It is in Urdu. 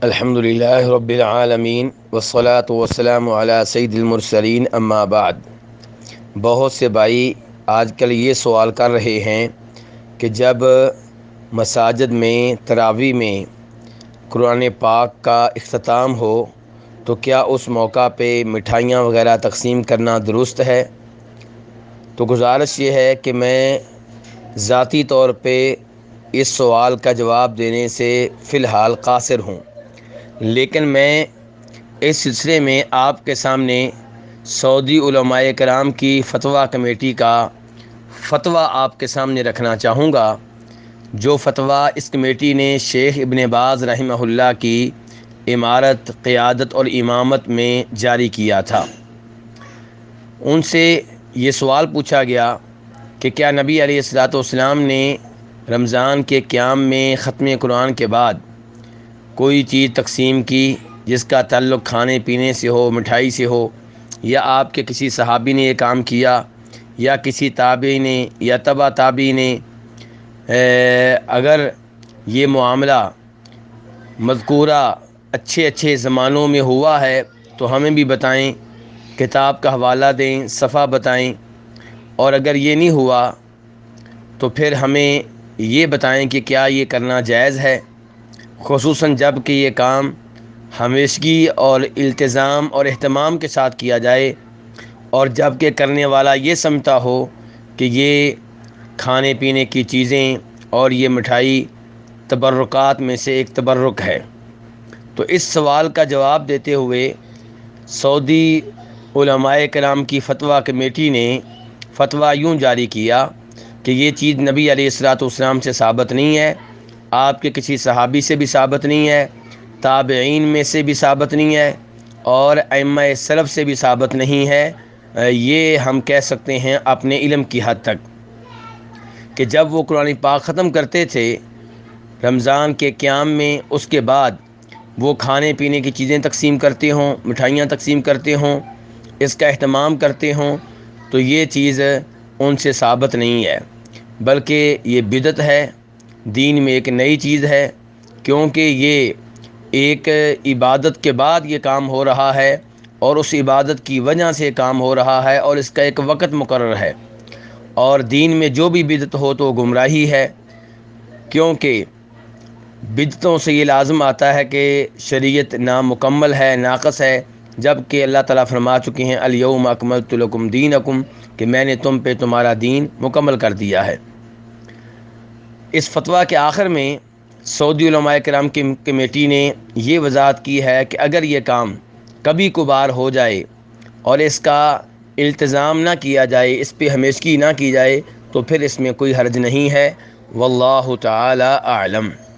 الحمدللہ رب العالمین والصلاة والسلام علی سید المرسلین اما بعد۔ بہت سے بھائی آج کل یہ سوال کر رہے ہیں کہ جب مساجد میں تراویح میں قرآن پاک کا اختتام ہو تو کیا اس موقع پہ مٹھائیاں وغیرہ تقسیم کرنا درست ہے؟ تو گزارش یہ ہے کہ میں ذاتی طور پہ اس سوال کا جواب دینے سے فی الحال قاصر ہوں، لیکن میں اس سلسلے میں آپ کے سامنے سعودی علماء کرام کی فتویٰ کمیٹی کا فتویٰ آپ کے سامنے رکھنا چاہوں گا، جو فتویٰ اس کمیٹی نے شیخ ابن باز رحمہ اللہ کی امارت، قیادت اور امامت میں جاری کیا تھا۔ ان سے یہ سوال پوچھا گیا کہ کیا نبی علیہ الصلوۃ والسلام نے رمضان کے قیام میں ختم قرآن کے بعد کوئی چیز تقسیم کی جس کا تعلق کھانے پینے سے ہو، مٹھائی سے ہو، یا آپ کے کسی صحابی نے یہ کام کیا یا کسی تابعی نے یا تبع تابعی نے؟ اگر یہ معاملہ مذکورہ اچھے زمانوں میں ہوا ہے تو ہمیں بھی بتائیں، کتاب کا حوالہ دیں، صفحہ بتائیں، اور اگر یہ نہیں ہوا تو پھر ہمیں یہ بتائیں کہ کیا یہ کرنا جائز ہے، خصوصاً جب کہ یہ کام ہمیشگی اور التزام اور اہتمام کے ساتھ کیا جائے، اور جب کہ کرنے والا یہ سمجھتا ہو کہ یہ کھانے پینے کی چیزیں اور یہ مٹھائی تبرکات میں سے ایک تبرک ہے۔ تو اس سوال کا جواب دیتے ہوئے سعودی علماء کرام کی فتویٰ کمیٹی نے فتویٰ یوں جاری کیا کہ یہ چیز نبی علیہ الصلوۃ والسلام سے ثابت نہیں ہے، آپ کے کسی صحابی سے بھی ثابت نہیں ہے، تابعین میں سے بھی ثابت نہیں ہے، اور ائمہ سلف سے بھی ثابت نہیں ہے۔ یہ ہم کہہ سکتے ہیں اپنے علم کی حد تک کہ جب وہ قرآن پاک ختم کرتے تھے رمضان کے قیام میں، اس کے بعد وہ کھانے پینے کی چیزیں تقسیم کرتے ہوں، مٹھائیاں تقسیم کرتے ہوں، اس کا اہتمام کرتے ہوں، تو یہ چیز ان سے ثابت نہیں ہے، بلکہ یہ بدعت ہے، دین میں ایک نئی چیز ہے، کیونکہ یہ ایک عبادت کے بعد یہ کام ہو رہا ہے، اور اس عبادت کی وجہ سے کام ہو رہا ہے، اور اس کا ایک وقت مقرر ہے، اور دین میں جو بھی بدعت ہو تو گمراہی ہے، کیونکہ بدعتوں سے یہ لازم آتا ہے کہ شریعت نامکمل ہے، ناقص ہے، جب کہ اللہ تعالیٰ فرما چکے ہیں الیوم اکملت لکم دینکم، کہ میں نے تم پہ تمہارا دین مکمل کر دیا ہے۔ اس فتویٰ کے آخر میں سعودی علماء کرام کی کمیٹی نے یہ وضاحت کی ہے کہ اگر یہ کام کبھی کبھار ہو جائے اور اس کا التزام نہ کیا جائے، اس پہ ہمیشگی نہ کی جائے، تو پھر اس میں کوئی حرج نہیں ہے، واللہ تعالی اعلم۔